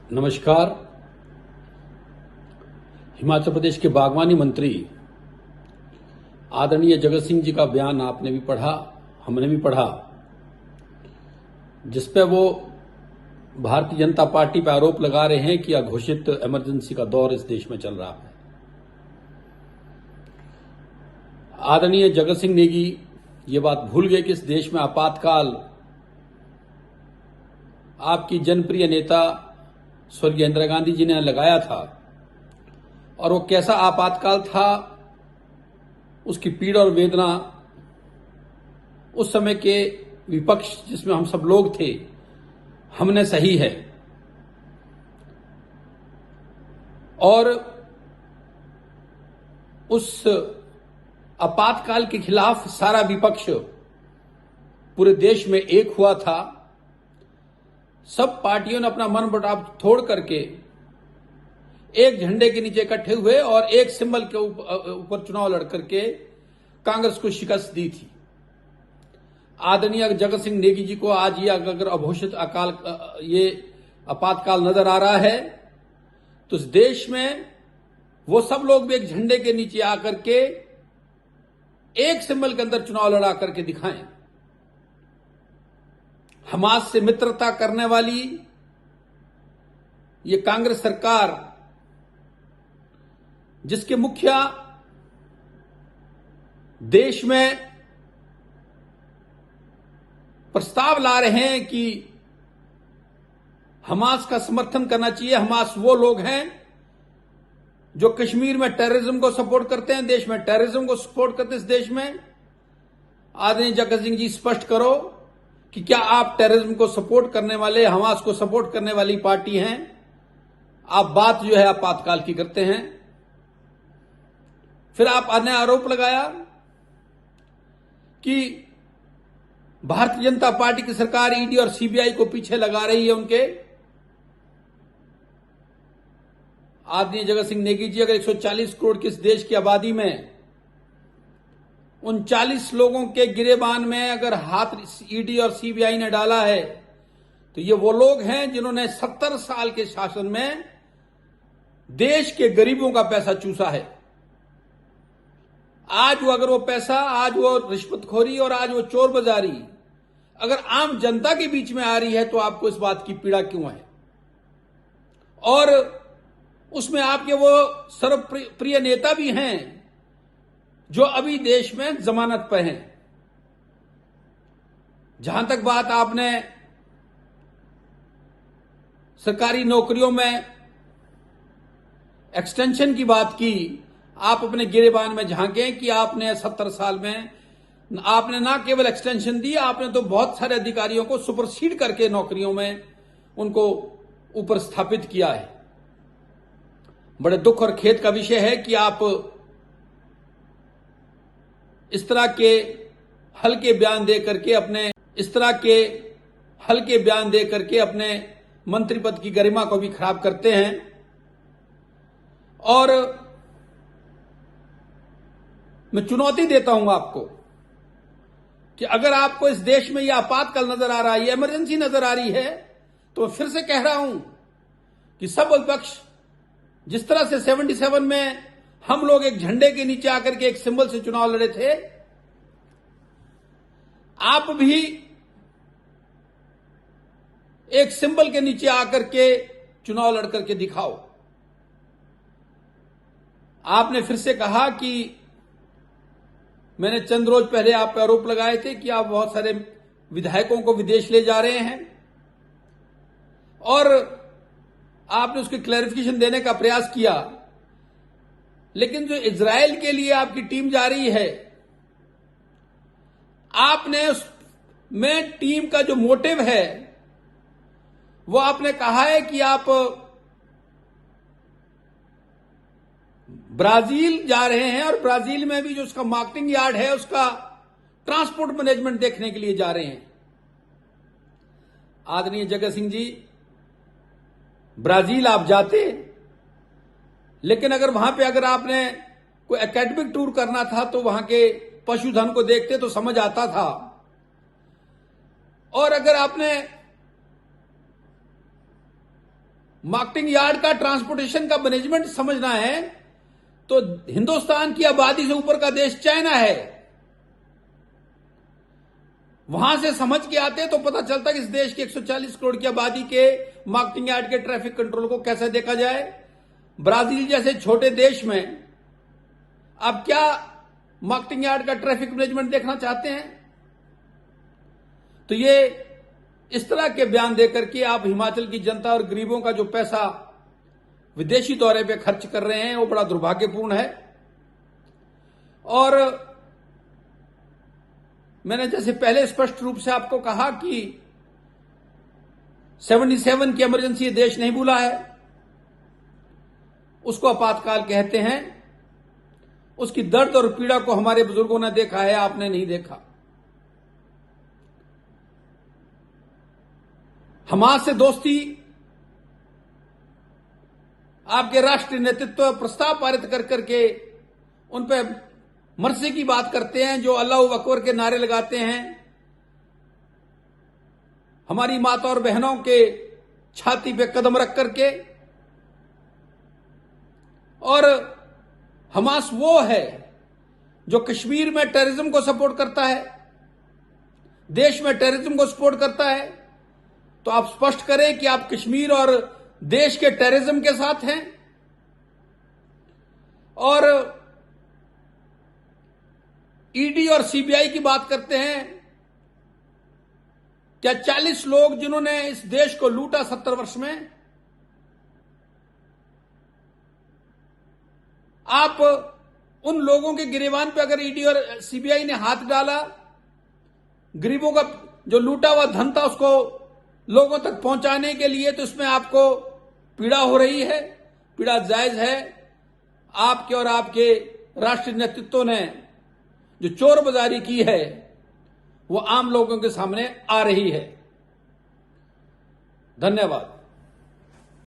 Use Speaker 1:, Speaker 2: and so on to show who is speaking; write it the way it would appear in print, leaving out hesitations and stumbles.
Speaker 1: नमस्कार। हिमाचल प्रदेश के बागवानी मंत्री आदरणीय जगत सिंह जी का बयान आपने भी पढ़ा, हमने भी पढ़ा, जिसपे वो भारतीय जनता पार्टी पर आरोप लगा रहे हैं कि अघोषित इमरजेंसी का दौर इस देश में चल रहा है। आदरणीय जगत सिंह नेगी ये बात भूल गए कि इस देश में आपातकाल आपकी जनप्रिय नेता स्वर्गीय इंदिरा गांधी जी ने लगाया था, और वो कैसा आपातकाल था, उसकी पीड़ा और वेदना उस समय के विपक्ष जिसमें हम सब लोग थे, हमने सही है। और उस आपातकाल के खिलाफ सारा विपक्ष पूरे देश में एक हुआ था। सब पार्टियों ने अपना मनमुटाव तोड़ करके एक झंडे के नीचे इकट्ठे हुए और एक सिंबल के ऊपर चुनाव लड़ करके कांग्रेस को शिकस्त दी थी। आदरणीय जगत सिंह नेगी जी को आज ये अगर अघोषित ये आपातकाल नजर आ रहा है, तो इस देश में वो सब लोग भी एक झंडे के नीचे आकर के एक सिंबल के अंदर चुनाव लड़ा करके दिखाएं। हमास से मित्रता करने वाली ये कांग्रेस सरकार, जिसके मुखिया देश में प्रस्ताव ला रहे हैं कि हमास का समर्थन करना चाहिए। हमास वो लोग हैं जो कश्मीर में टेररिज्म को सपोर्ट करते हैं, देश में टेररिज्म को सपोर्ट करते हैं। इस देश में आदरणीय जगत सिंह जी स्पष्ट करो कि क्या आप टेररिज्म को सपोर्ट करने वाले, हमास को सपोर्ट करने वाली पार्टी हैं? आप बात जो है आपातकाल की करते हैं। फिर आप अन्य आरोप लगाया कि भारतीय जनता पार्टी की सरकार ईडी और सीबीआई को पीछे लगा रही है उनके। आदरणीय जगत सिंह नेगी जी, अगर 140 करोड़ की इस देश की आबादी में 39 लोगों के गिरेबान में अगर हाथ ईडी और सीबीआई ने डाला है, तो ये वो लोग हैं जिन्होंने 70 साल के शासन में देश के गरीबों का पैसा चूसा है। आज वो अगर वो पैसा, आज वो रिश्वतखोरी और आज वो चोर बाजारी अगर आम जनता के बीच में आ रही है, तो आपको इस बात की पीड़ा क्यों है? और उसमें आपके वो सर्वप्रिय नेता भी हैं जो अभी देश में जमानत पर हैं। जहां तक बात आपने सरकारी नौकरियों में एक्सटेंशन की बात की, आप अपने गिरेबान में झांकें कि आपने 70 साल में आपने ना केवल एक्सटेंशन दी, आपने तो बहुत सारे अधिकारियों को सुपरसीड करके नौकरियों में उनको ऊपर स्थापित किया है। बड़े दुख और खेद का विषय है कि आप इस तरह के हल्के बयान दे करके अपने मंत्री पद की गरिमा को भी खराब करते हैं। और मैं चुनौती देता हूं आपको कि अगर आपको इस देश में यह आपातकाल नजर आ रहा है, इमरजेंसी नजर आ रही है, तो मैं फिर से कह रहा हूं कि सब विपक्ष जिस तरह से 77 में हम लोग एक झंडे के नीचे आकर के एक सिंबल से चुनाव लड़े थे, आप भी एक सिंबल के नीचे आकर के चुनाव लड़ करके दिखाओ। आपने फिर से कहा कि मैंने चंद रोज पहले आप पर आरोप लगाए थे कि आप बहुत सारे विधायकों को विदेश ले जा रहे हैं, और आपने उसकी क्लैरिफिकेशन देने का प्रयास किया। लेकिन जो इजराइल के लिए आपकी टीम जा रही है, आपने उसमें टीम का जो मोटिव है वो आपने कहा है कि आप ब्राजील जा रहे हैं, और ब्राजील में भी जो उसका मार्केटिंग यार्ड है उसका ट्रांसपोर्ट मैनेजमेंट देखने के लिए जा रहे हैं। आदरणीय जगत सिंह जी, ब्राजील आप जाते, लेकिन अगर आपने कोई एकेडमिक टूर करना था तो वहां के पशुधन को देखते तो समझ आता था। और अगर आपने मार्केटिंग यार्ड का ट्रांसपोर्टेशन का मैनेजमेंट समझना है तो हिंदुस्तान की आबादी से ऊपर का देश चाइना है, वहां से समझ के आते तो पता चलता कि इस देश की 140 करोड़ की आबादी के मार्केटिंग यार्ड के ट्रैफिक कंट्रोल को कैसे देखा जाए। ब्राजील जैसे छोटे देश में आप क्या मार्केटिंग यार्ड का ट्रैफिक मैनेजमेंट देखना चाहते हैं? तो ये इस तरह के बयान देकर के आप हिमाचल की जनता और गरीबों का जो पैसा विदेशी दौरे पे खर्च कर रहे हैं वो बड़ा दुर्भाग्यपूर्ण है। और मैंने जैसे पहले स्पष्ट रूप से आपको कहा कि 77 की इमरजेंसी ये देश नहीं भूला है, उसको आपातकाल कहते हैं। उसकी दर्द और पीड़ा को हमारे बुजुर्गों ने देखा है, आपने नहीं देखा। हमास से दोस्ती, आपके राष्ट्रीय नेतृत्व प्रस्ताव पारित कर करके उन पे मर्सी की बात करते हैं, जो अल्लाह अकबर के नारे लगाते हैं, हमारी माता और बहनों के छाती पे कदम रख करके। और हमास वो है जो कश्मीर में टेररिज्म को सपोर्ट करता है, देश में टेररिज्म को सपोर्ट करता है। तो आप स्पष्ट करें कि आप कश्मीर और देश के टेररिज्म के साथ हैं। और ईडी और सीबीआई की बात करते हैं। क्या 40 लोग जिन्होंने इस देश को लूटा 70 वर्ष में, आप उन लोगों के गिरेबान पे अगर ईडी और सीबीआई ने हाथ डाला, गरीबों का जो लूटा हुआ धन था उसको लोगों तक पहुंचाने के लिए, तो इसमें आपको पीड़ा हो रही है, पीड़ा जायज है। आपके और आपके राष्ट्रीय नेतृत्व ने जो चोर बाजारी की है वो आम लोगों के सामने आ रही है। धन्यवाद।